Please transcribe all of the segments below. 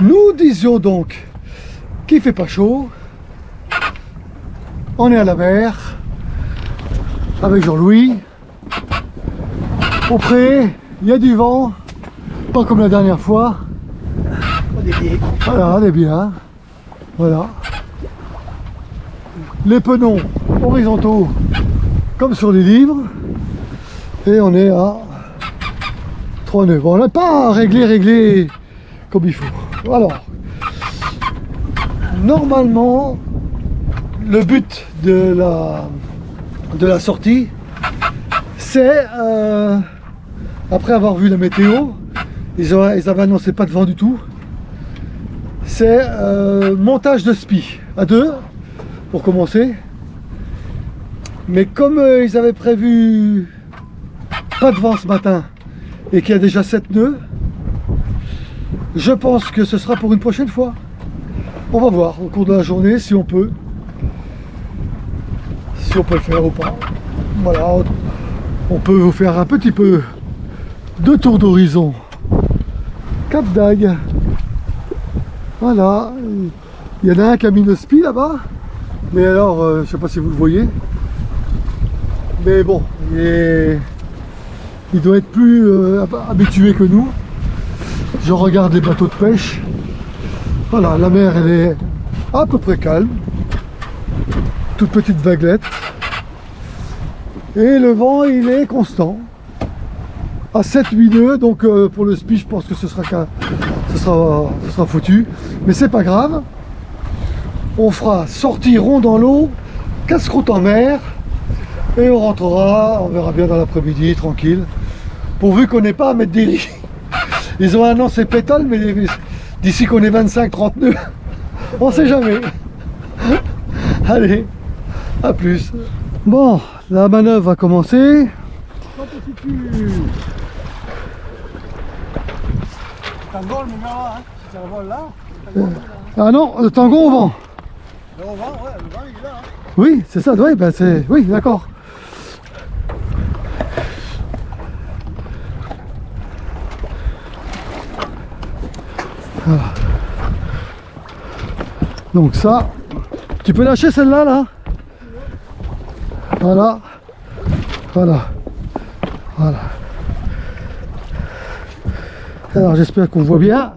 Nous disions donc qu'il fait pas chaud. On est à la mer avec Jean-Louis. Au pré, il y a du vent, pas comme la dernière fois. On est bien. Voilà, on est bien. Voilà. Les penons horizontaux comme sur les livres. Et on est à 3 nœuds. Bon, on n'a pas réglé comme il faut. Alors, normalement, le but de la sortie, c'est, après avoir vu la météo, ils avaient annoncé pas de vent du tout, c'est montage de spi à 2 pour commencer. Mais comme ils avaient prévu pas de vent ce matin et qu'il y a déjà 7 nœuds, je pense que ce sera pour une prochaine fois. On va voir au cours de la journée si on peut le faire ou pas. Voilà, on peut vous faire un petit peu de tour d'horizon. Cap d'Agde. Voilà, il y en a un qui a mis le spi là-bas, mais alors je sais pas si vous le voyez, mais bon, il doit être plus habitué que nous. Je regarde les bateaux de pêche. Voilà, la mer elle est à peu près calme, toute petite vaguelette, et le vent il est constant à 7-8 nœuds, donc pour le spi je pense que ce sera foutu, mais c'est pas grave. On fera sortie rond dans l'eau, casse-croûte en mer, et on rentrera, on verra bien dans l'après-midi, tranquille, pourvu qu'on n'ait pas à mettre des lits. Ils ont annoncé pétale, mais d'ici qu'on est 25-30 nœuds, on sait jamais. Allez, à plus. Bon, la manœuvre va commencer. Quand tu situes... Tango, le numéro 1, hein. Si ça vole là, Ah non, le tango au vent. le vent, ouais, le vent il est là. Hein. Oui, c'est ça, ouais, ben c'est... Oui, d'accord. Voilà. Donc ça, tu peux lâcher celle-là, là. Voilà. Voilà. Voilà. Alors j'espère qu'on voit bien.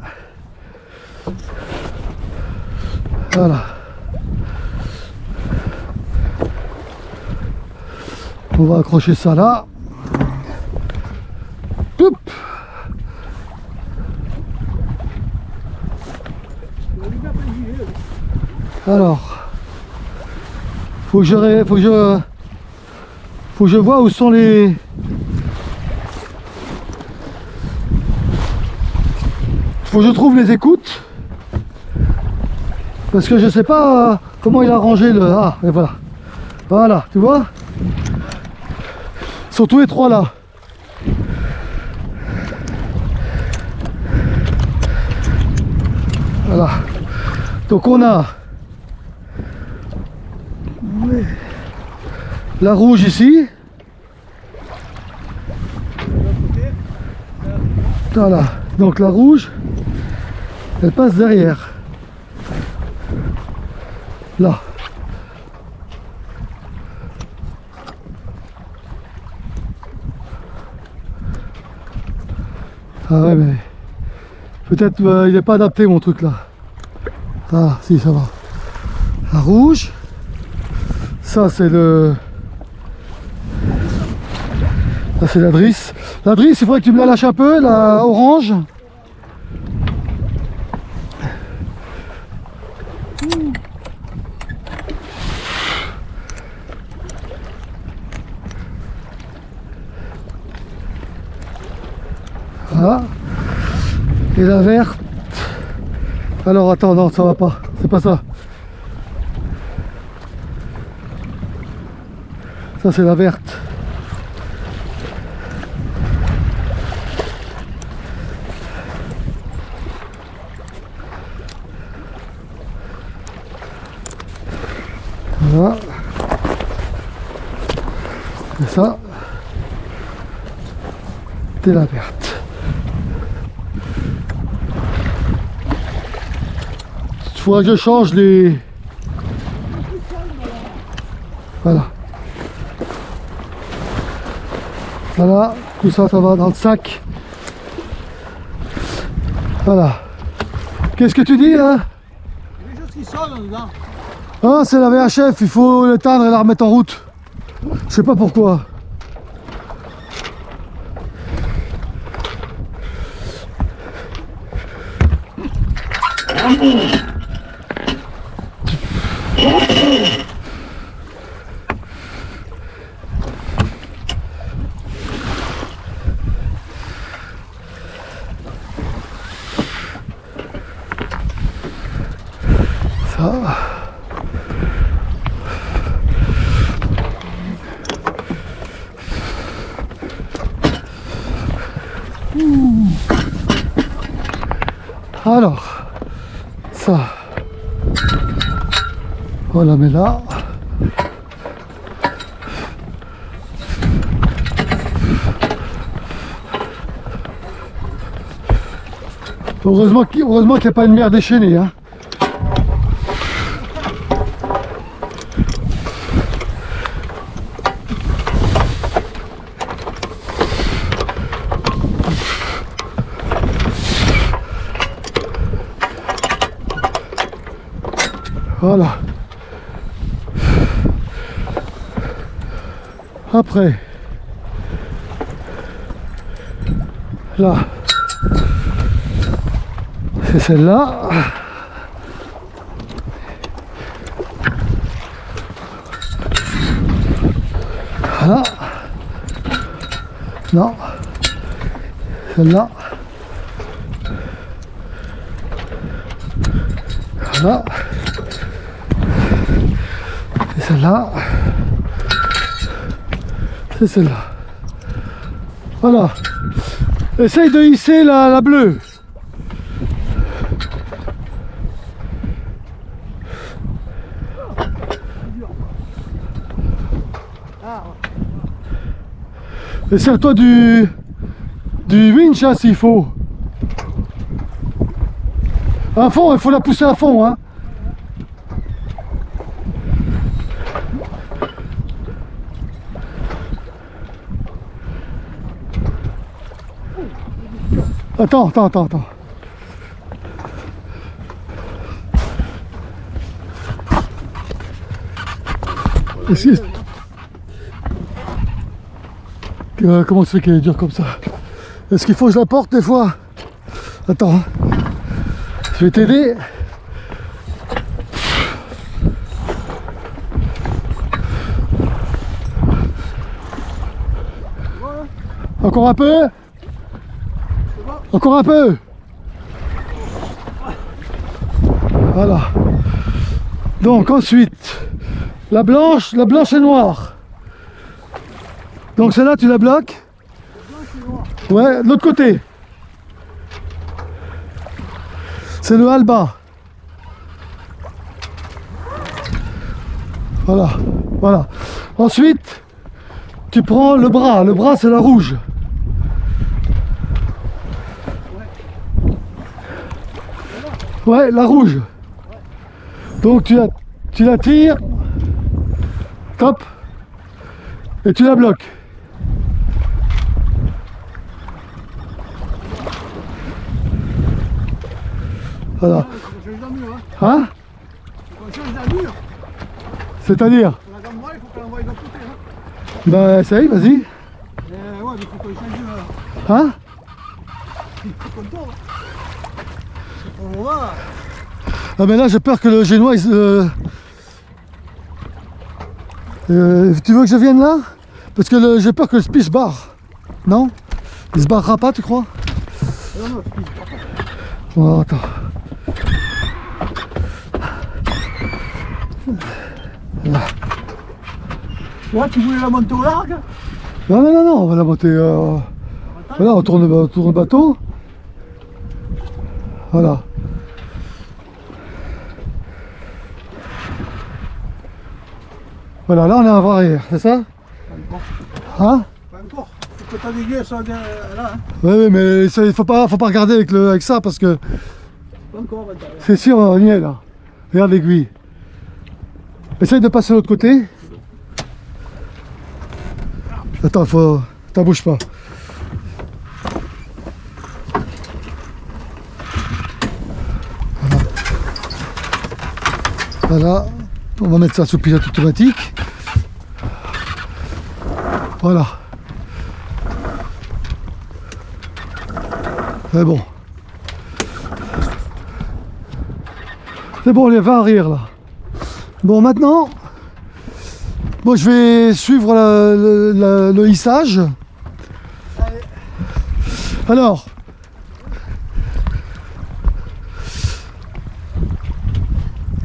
Voilà. On va accrocher ça là. Poup. Alors, faut que je vois où sont les... Faut que je trouve les écoutes. Parce que je sais pas comment il a rangé le... Ah, et voilà. Voilà, tu vois? Ils sont tous les trois là. Voilà. Donc on a la rouge ici. Voilà. Donc la rouge, elle passe derrière. Là. Ah ouais, mais peut-être il n'est pas adapté mon truc là. Ah si, ça va. La rouge, ça c'est le... Ça c'est la drisse. La drisse, il faudrait que tu me la lâches un peu, la orange. Voilà. Et la verte. Alors attends, non, ça va pas. C'est pas ça. Ça c'est la verte. Voilà. Et ça, c'est la verte. faudra que je change les... Voilà. Voilà, tout ça, ça va dans le sac. Voilà. Qu'est-ce que tu dis là? Il y a des choses qui sonnent dedans. Ah, c'est la VHF, il faut l'éteindre et la remettre en route. Je sais pas pourquoi. Ça. Alors, ça, on la met là. Heureusement qu'il n'y a pas une mer déchaînée, hein. Voilà. Après, là, c'est celle-là. Voilà. Non. Celle-là. Voilà. C'est celle-là. C'est celle-là. Voilà. Essaye de hisser la bleue. Et sers-toi du winch hein, s'il faut. À fond, il faut la pousser à fond. Hein. Attends. Comment ça fait qu'elle est dure comme ça? Est-ce qu'il faut que je la porte des fois? Attends, hein. Je vais t'aider. Encore un peu? Encore un peu? Voilà. Donc ensuite, la blanche et noire. Donc celle-là tu la bloques. Ouais, de l'autre côté. C'est le Alba. Voilà. Ensuite, tu prends le bras. Le bras c'est la rouge. Ouais, la rouge. Donc tu la tires. Top. Et tu la bloques. Voilà. Hein? C'est-à-dire? La gamboie, il faut qu'elle envoie de l'autre côté. Hein. Bah essaye, vas-y. Ouais, mais il faut qu'on change là. Hein? Il faut qu'on tourne. On voit. Ah mais là j'ai peur que le génois il se... tu veux que je vienne là? Parce que j'ai peur que le spi se barre. Non? Il se barrera pas tu crois? Non, le spi se barre pas. Bon attends. Là. Ouais, tu voulais la monter au large? Non, on va la monter. Voilà, on tourne le bateau. Voilà. Voilà, là on est avant arrière, c'est ça? Pas encore. Hein? Pas encore. Faut que t'as des gueux là. Hein. Oui, mais il faut pas regarder avec ça parce que Pas encore, maintenant. c'est sûr, on y est là. Regarde l'aiguille. Essaye de passer de l'autre côté. Attends, faut... T'en bouge pas. Voilà. On va mettre ça sous pilote automatique. Voilà. C'est bon. C'est bon, les 20 arrière là. Bon, maintenant, bon, je vais suivre le hissage. Alors,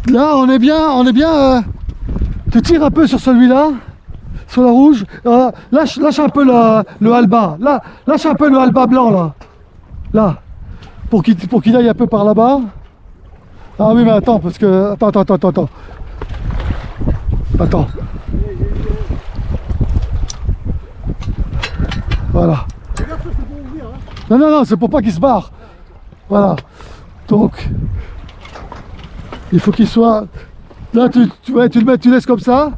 là, on est bien. Tu tires un peu sur celui-là, sur la rouge. Lâche un peu le halba. Là, lâche un peu le halba blanc là. Là, pour qu'il aille un peu par là-bas. Ah oui, mais attends, parce que... Attends. Attends. Voilà. Non, c'est pour pas qu'il se barre. Voilà. Donc, il faut qu'il soit... Là, tu le mets, tu laisses comme ça.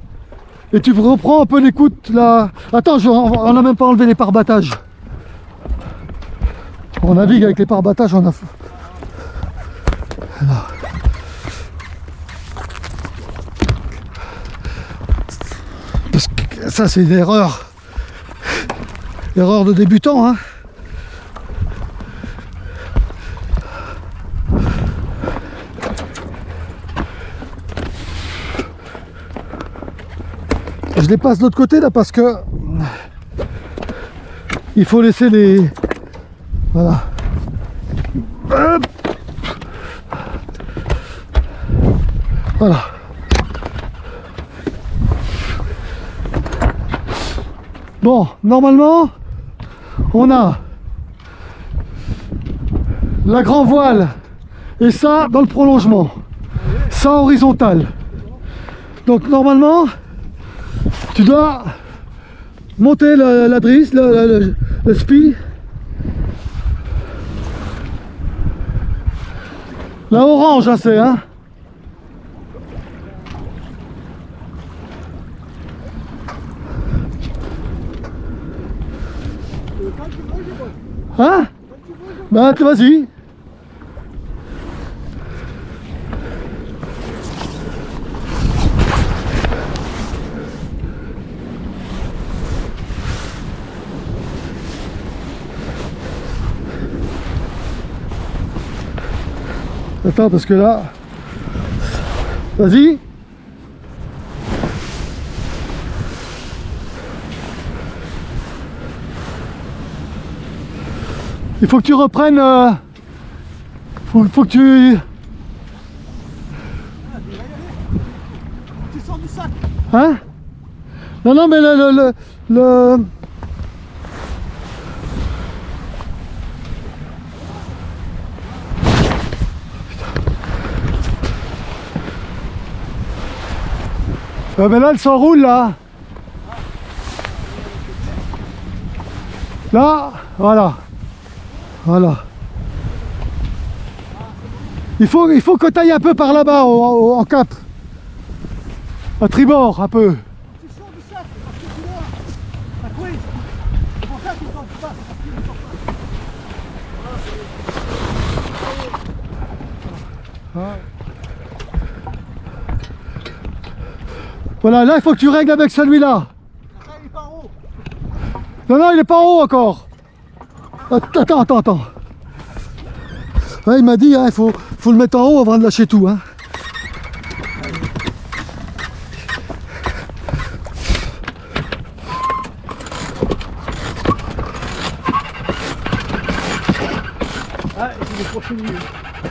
Et tu reprends un peu l'écoute là. Attends, on n'a même pas enlevé les pare-battages. On navigue avec les pare-battages, on a... Voilà. Parce que ça, c'est une erreur. Erreur de débutant, hein. Je les passe de l'autre côté là parce que il faut laisser les... Voilà. Hop. Voilà. Bon, normalement, on a la grand voile et ça dans le prolongement, ça horizontal. Donc normalement, tu dois monter la drisse, le spi. La orange, hein, c'est, hein. Hein? Bah, vas-y. Attends, parce que là... Vas-y. Il faut que tu reprennes... faut que tu... Tu sors du sac. Hein? Non, mais le... mais là, elle s'enroule, là. Là, voilà. Voilà. Il faut que tu ailles un peu par là-bas, en cap. À tribord, un peu. Tu sors du sac parce que tu vois. La couille. C'est pour ça qu'il ne sort pas. Parce qu'il ne sort pas. Voilà, là il faut que tu règles avec celui-là. Il est pas en haut. Non, il est pas en haut encore. Attends. Ouais, il m'a dit, hein, il faut le mettre en haut avant de lâcher tout. Hein. Ah, il s'est décroché lui.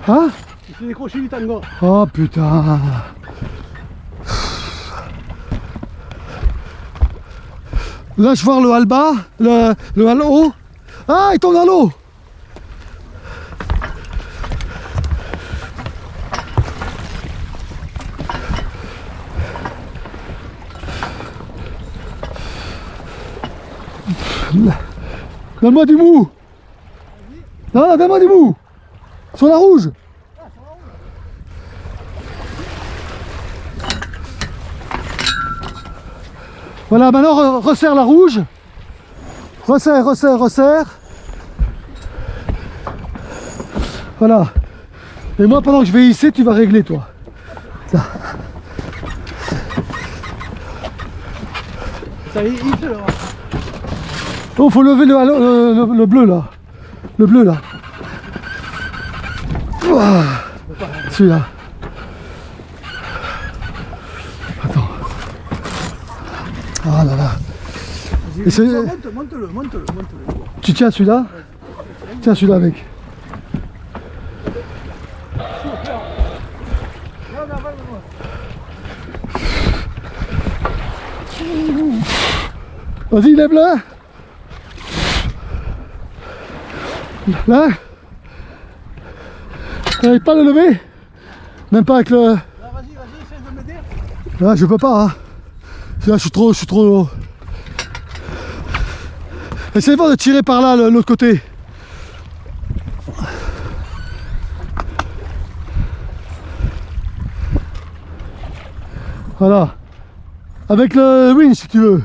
Hein? Il s'est décroché lui, tango. Oh putain. Lâche voir le halba, le hal haut. Ah, il tombe dans l'eau. Donne-moi du mou. Non, donne-moi du mou. Sur la rouge. Voilà, maintenant resserre la rouge. Resserre, resserre, resserre. Voilà. Et moi, pendant que je vais hisser, tu vas régler, toi. Ça. Ça y est, il se là. Oh, faut lever le bleu, là. Le bleu, là. Ouah. Celui-là. Attends. Ah là là. Monte-le, monte-le. Tu tiens celui-là? Tiens celui-là avec. Vas-y, lève-le. Là. T'arrives pas à le lever? Même pas avec le... Là, vas-y, essaie de m'aider. Là, je peux pas, hein. Là, je suis trop... Essaye de tirer par là, l'autre côté. Voilà. Avec le winch, si tu veux.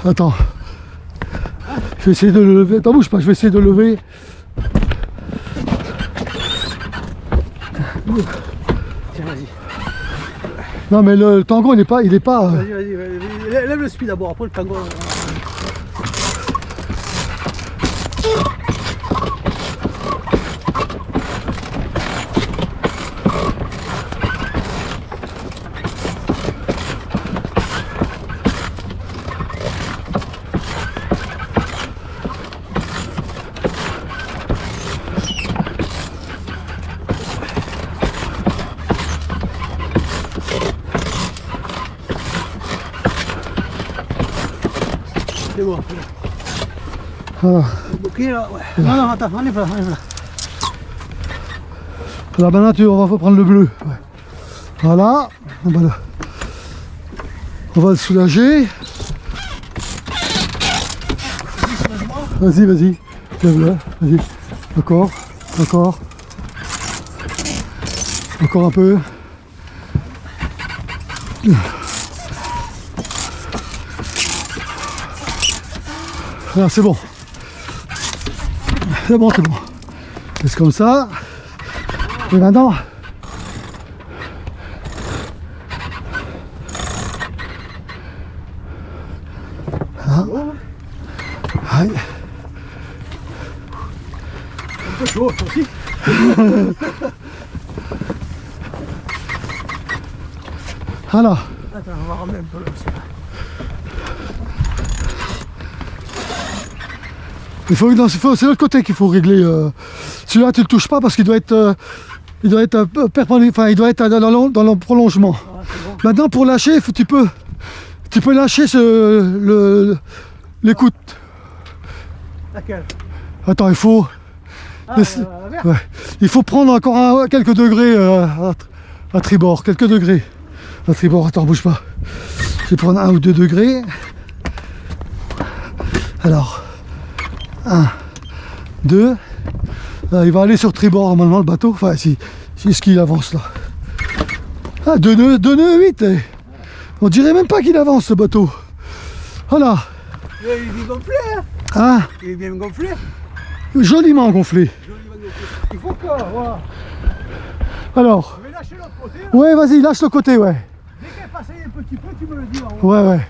Attends, je vais essayer de le lever. Attends, bouge pas, je vais essayer de le lever. Tiens, vas-y. Non, mais le tango, il est pas. Vas-y. Lève le speed d'abord, après le tango. C'est bon. Voilà. Ok là, ouais. Non, attends, enlève là. Là, maintenant, on va prendre le bleu. Ouais. Voilà. On va le soulager. Vas-y. Lève-le. Vas-y. Encore un peu. Là, c'est bon. C'est bon. Laisse comme ça. Et maintenant. Là. Aïe. Un peu chaud, toi aussi. Voilà. Attends, on va ramener un peu là aussi. C'est l'autre côté qu'il faut régler. Celui-là, tu le touches pas parce qu'il doit être, perpendiculaire. Enfin, il doit être dans le prolongement. Ah, bon. Maintenant, pour lâcher, tu peux lâcher l'écoute. Laquelle? Attends, il faut. Ah, la verte. Ouais. Il faut prendre encore quelques degrés à tribord. Quelques degrés à tribord. Attends, bouge pas. Je vais prendre 1 ou 2 degrés. Alors. 1, 2, il va aller sur tribord normalement le bateau, enfin si ce qu'il avance là. Ah, 2 nœuds 8, on dirait même pas qu'il avance ce bateau. Voilà. Il est bien gonflé, hein. Ah, Il est bien gonflé. joliment gonflé. Il faut que, voilà. Alors, Je vais lâcher l'autre côté. Là. ouais, vas-y, lâche le côté, ouais. Dès qu'elle passe un petit peu, tu me le dis en haut. Ouais.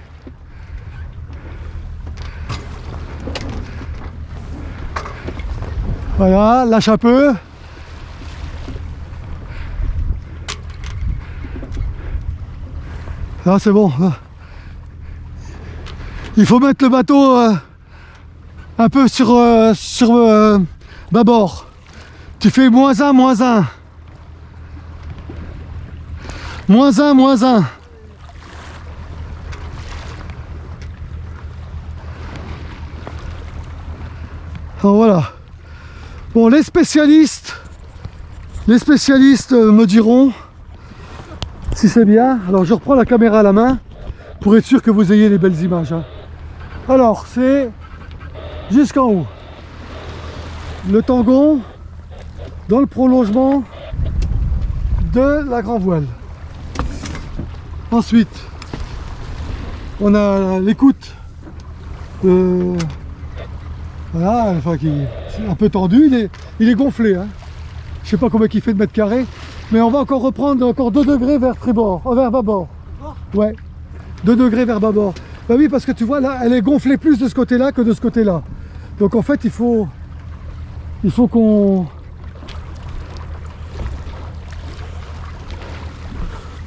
Voilà, lâche un peu. Là, c'est bon. Il faut mettre le bateau un peu sur bâbord. Tu fais -1, -1. -1. Alors voilà. Bon, les spécialistes me diront si c'est bien. Alors je reprends la caméra à la main pour être sûr que vous ayez les belles images, hein. Alors c'est jusqu'en haut. Le tangon dans le prolongement de la grand voile. Ensuite, on a l'écoute. Voilà, enfin qui est un peu tendu, il est gonflé, hein. Je sais pas combien il fait de mètres carrés, mais on va encore reprendre encore 2 degrés vers tribord, vers bâbord. Ouais, 2 degrés vers bâbord. Bah oui, parce que tu vois là, elle est gonflée plus de ce côté-là que de ce côté-là. Donc en fait, il faut qu'on...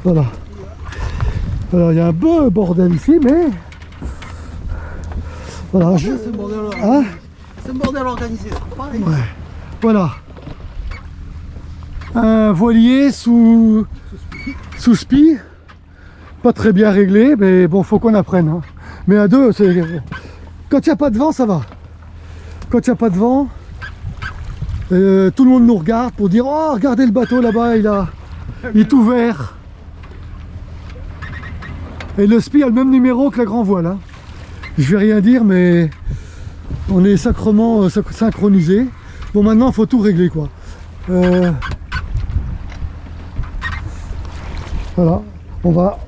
Voilà. Alors il y a un peu bordel ici, mais... Voilà. C'est un bordel organisé. Hein? C'est un bordel organisé, c'est pareil. Ouais. Voilà. Un voilier sous spi. Pas très bien réglé, mais bon, faut qu'on apprenne, hein. Mais à deux, c'est... Quand il n'y a pas de vent, ça va. Quand il n'y a pas de vent, tout le monde nous regarde pour dire « Oh, regardez le bateau là-bas, il est tout vert. » Et le spi a le même numéro que la grand voile, hein. Je vais rien dire, mais on est sacrement synchronisé. Bon, maintenant, il faut tout régler, quoi. Voilà, on va...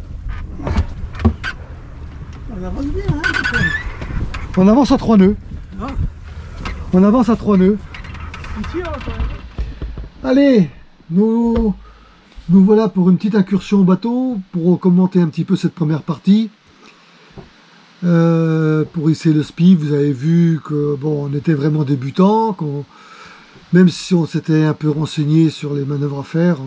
On avance bien, hein. On avance à 3 nœuds. Ah, On avance à 3 nœuds. on tire quand même. Allez, nous voilà pour une petite incursion au bateau, pour commenter un petit peu cette première partie. Pour hisser le spi, vous avez vu que bon, on était vraiment débutant, même si on s'était un peu renseigné sur les manœuvres à faire,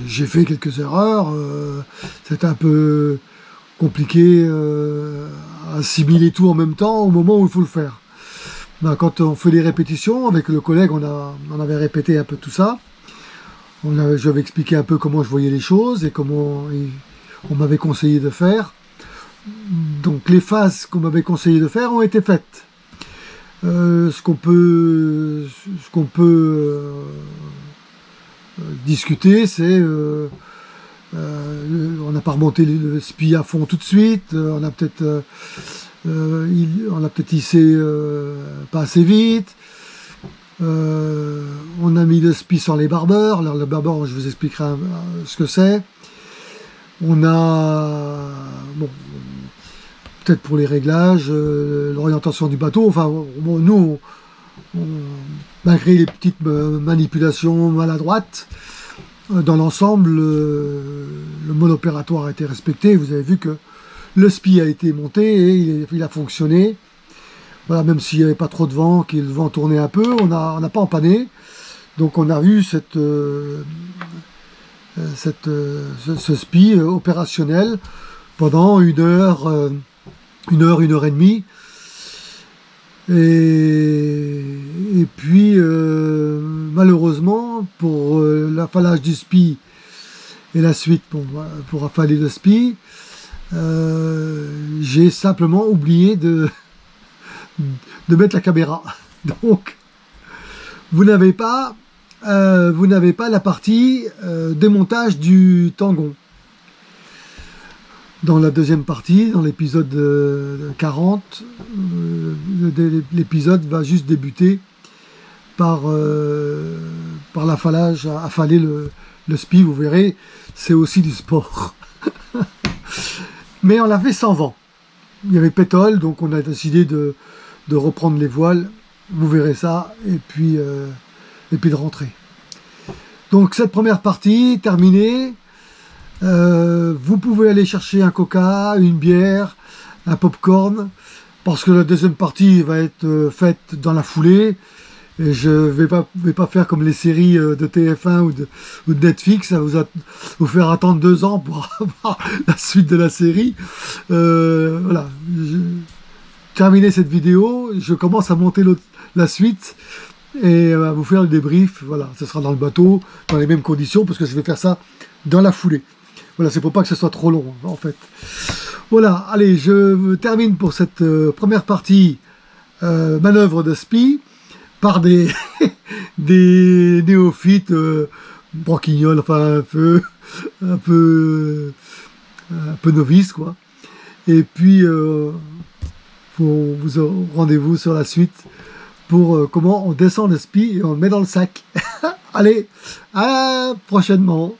j'ai fait quelques erreurs, c'était un peu compliqué à assimiler tout en même temps au moment où il faut le faire. Ben, quand on fait les répétitions, avec le collègue, on avait répété un peu tout ça. Je lui avais expliqué un peu comment je voyais les choses et comment on m'avait conseillé de faire. Donc les phases qu'on m'avait conseillé de faire ont été faites. Ce qu'on peut discuter, c'est on n'a pas remonté le spi à fond tout de suite, on a peut-être hissé pas assez vite, on a mis le spi sans les barbeurs. Alors le barbeur, je vous expliquerai ce que c'est. On a, bon, peut-être pour les réglages, l'orientation du bateau, enfin bon, nous, malgré les petites manipulations maladroites, dans l'ensemble, le mode opératoire a été respecté. Vous avez vu que le spi a été monté et il a fonctionné. Voilà, même s'il n'y avait pas trop de vent, que le vent tournait un peu, on n'a pas empanné. Donc on a eu ce spi opérationnel pendant 1 heure, 1 heure et demie. Et puis malheureusement pour l'affalage du spi et la suite pour affaler le spi, j'ai simplement oublié de mettre la caméra. Donc vous n'avez pas la partie démontage du tangon. Dans la deuxième partie, dans l'épisode 40, l'épisode va juste débuter par l'affalage, affaler le spi. Vous verrez, c'est aussi du sport. Mais on l'a fait sans vent. Il y avait pétole, donc on a décidé de reprendre les voiles. Vous verrez ça, et puis de rentrer. Donc cette première partie terminée. Vous pouvez aller chercher un coca, une bière, un popcorn, parce que la deuxième partie va être faite dans la foulée. Et je vais pas faire comme les séries de TF1 ou de Netflix, ça vous faire attendre 2 ans pour avoir la suite de la série. Voilà, terminer cette vidéo, je commence à monter la suite et à vous faire le débrief. Voilà, ce sera dans le bateau, dans les mêmes conditions, parce que je vais faire ça dans la foulée. Voilà, c'est pour pas que ce soit trop long, en fait. Voilà, allez, je termine pour cette première partie manœuvre de spi par des, des néophytes branquignoles, enfin un peu novices, quoi. Et puis, vous rendez-vous sur la suite pour comment on descend le spi et on le met dans le sac. Allez, à prochainement.